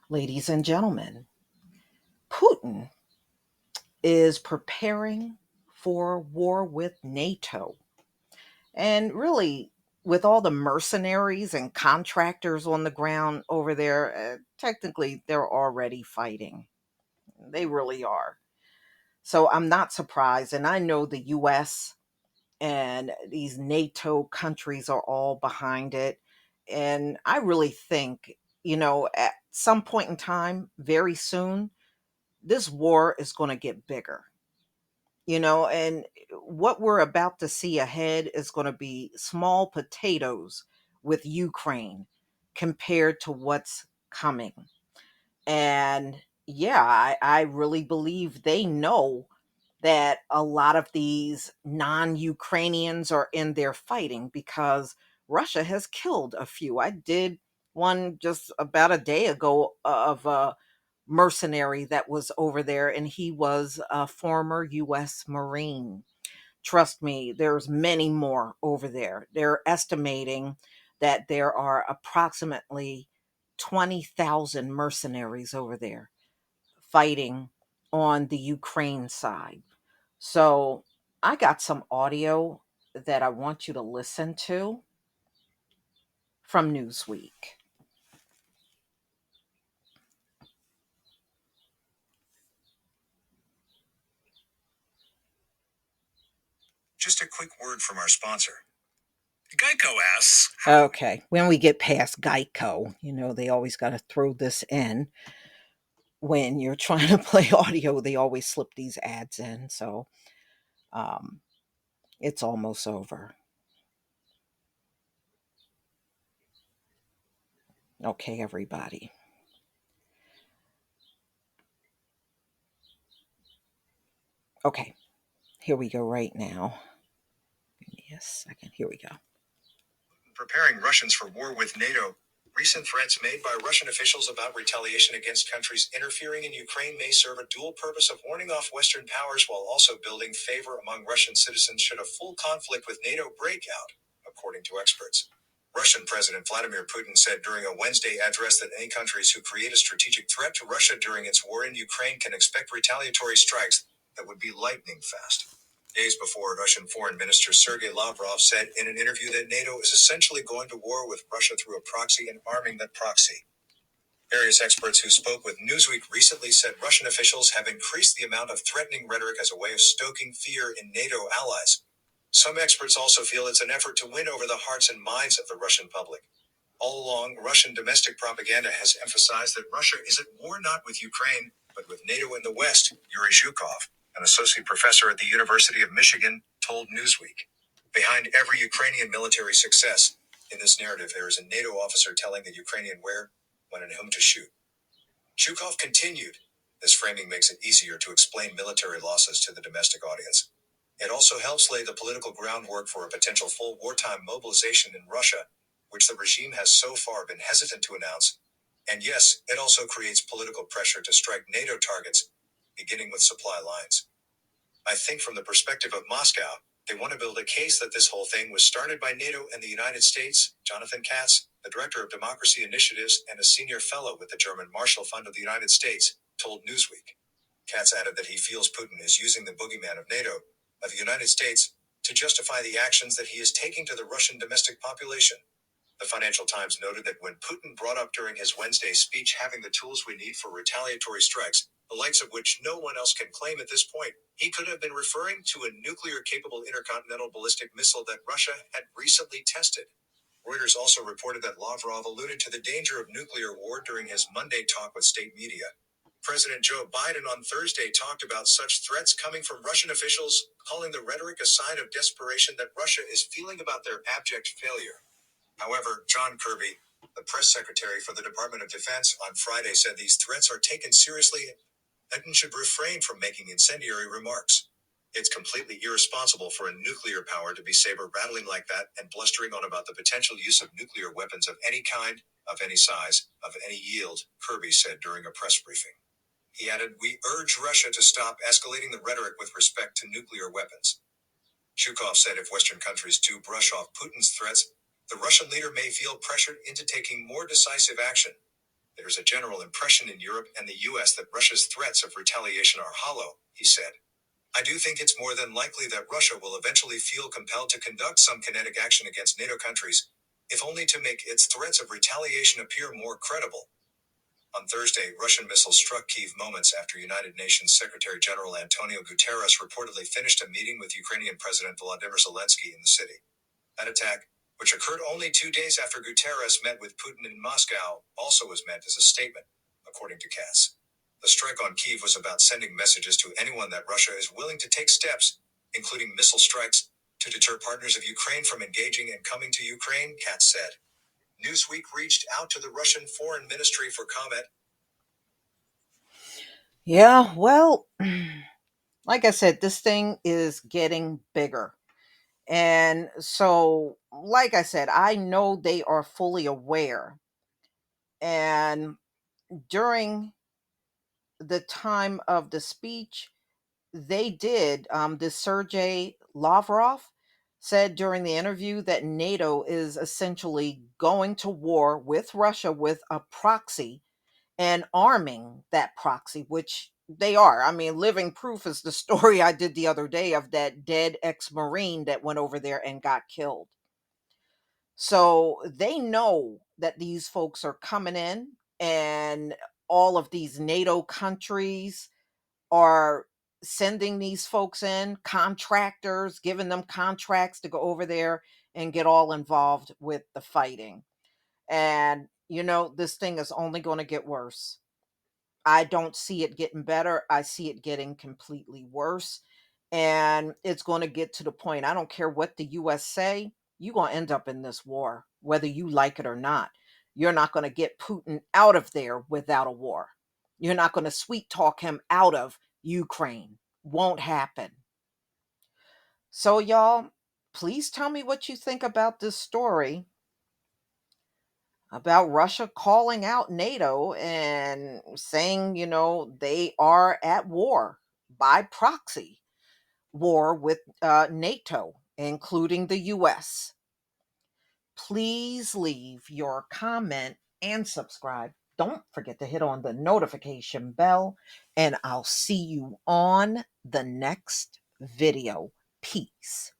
Ladies and gentlemen, Putin is preparing for war with NATO. And really, with all the mercenaries and contractors on the ground over there, technically they're already fighting. They really are. So I'm not surprised. And I know the US and these NATO countries are all behind it. And I really think, at some point in time, very soon, this war is going to get bigger, and what we're about to see ahead is going to be small potatoes with Ukraine compared to what's coming. And yeah, I really believe they know that a lot of these non Ukrainians are in there fighting because Russia has killed a few. I did one just about a day ago of a mercenary that was over there, and he was a former US Marine. Trust me, there's many more over there. They're estimating that there are approximately 20,000 mercenaries over there fighting on the Ukraine side. So I got some audio that I want you to listen to from Newsweek. Just a quick word from our sponsor. Geico asks. Okay, when we get past Geico, they always got to throw this in. When you're trying to play audio, they always slip these ads in. So um, it's almost over. Okay, everybody. Okay, here we go right now. Give me a second. Here we go. Preparing Russians for war with NATO. Recent threats made by Russian officials about retaliation against countries interfering in Ukraine may serve a dual purpose of warning off Western powers while also building favor among Russian citizens should a full conflict with NATO break out, according to experts. Russian President Vladimir Putin said during a Wednesday address that any countries who create a strategic threat to Russia during its war in Ukraine can expect retaliatory strikes that would be lightning fast. Days before, Russian Foreign Minister Sergei Lavrov said in an interview that NATO is essentially going to war with Russia through a proxy and arming that proxy. Various experts who spoke with Newsweek recently said Russian officials have increased the amount of threatening rhetoric as a way of stoking fear in NATO allies. Some experts also feel it's an effort to win over the hearts and minds of the Russian public. All along, Russian domestic propaganda has emphasized that Russia is at war not with Ukraine, but with NATO in the West, Yuri Zhukov, an associate professor at the University of Michigan, told Newsweek. Behind every Ukrainian military success, in this narrative there is a NATO officer telling the Ukrainian where, when and whom to shoot. Zhukov continued, this framing makes it easier to explain military losses to the domestic audience. It also helps lay the political groundwork for a potential full wartime mobilization in Russia, which the regime has so far been hesitant to announce. And yes, it also creates political pressure to strike NATO targets, beginning with supply lines. I think from the perspective of Moscow, they want to build a case that this whole thing was started by NATO and the United States. Jonathan Katz, the director of democracy initiatives and a senior fellow with the German Marshall Fund of the United States, told Newsweek. Katz added that he feels Putin is using the boogeyman of NATO, of the United States, to justify the actions that he is taking to the Russian domestic population. The Financial Times noted that when Putin brought up during his Wednesday speech having the tools we need for retaliatory strikes, the likes of which no one else can claim at this point, he could have been referring to a nuclear-capable intercontinental ballistic missile that Russia had recently tested. Reuters also reported that Lavrov alluded to the danger of nuclear war during his Monday talk with state media. President Joe Biden on Thursday talked about such threats coming from Russian officials, calling the rhetoric a sign of desperation that Russia is feeling about their abject failure. However, John Kirby, the press secretary for the Department of Defense, on Friday said these threats are taken seriously and should refrain from making incendiary remarks. It's completely irresponsible for a nuclear power to be saber-rattling like that and blustering on about the potential use of nuclear weapons of any kind, of any size, of any yield, Kirby said during a press briefing. He added, "We urge Russia to stop escalating the rhetoric with respect to nuclear weapons." Zhukov said if Western countries do brush off Putin's threats, the Russian leader may feel pressured into taking more decisive action. There's a general impression in Europe and the US that Russia's threats of retaliation are hollow, he said. I do think it's more than likely that Russia will eventually feel compelled to conduct some kinetic action against NATO countries, if only to make its threats of retaliation appear more credible. On Thursday, Russian missiles struck Kyiv moments after United Nations Secretary General Antonio Guterres reportedly finished a meeting with Ukrainian President Volodymyr Zelensky in the city. That attack, which occurred only 2 days after Guterres met with Putin in Moscow, also was meant as a statement, according to CAS. The strike on Kyiv was about sending messages to anyone that Russia is willing to take steps, including missile strikes, to deter partners of Ukraine from engaging and coming to Ukraine, Katz said. Newsweek reached out to the Russian Foreign Ministry for comment. Yeah, well, like I said, this thing is getting bigger. And so, like I said, I know they are fully aware. And during the time of the speech, they did, the Sergei Lavrov said during the interview that NATO is essentially going to war with Russia with a proxy and arming that proxy, which they are. I mean, living proof is the story I did the other day of that dead ex-Marine that went over there and got killed. So they know that these folks are coming in, and all of these NATO countries are sending these folks in, contractors, giving them contracts to go over there and get all involved with the fighting. And, this thing is only going to get worse. I don't see it getting better. I see it getting completely worse. And it's going to get to the point. I don't care what the US say, you're going to end up in this war, whether you like it or not. You're not going to get Putin out of there without a war. You're not going to sweet talk him out of Ukraine. Won't happen. So, y'all, please tell me what you think about this story about Russia calling out NATO and saying, they are at war by proxy, war with NATO, including the US. Please leave your comment and subscribe. Don't forget to hit on the notification bell, and I'll see you on the next video. Peace.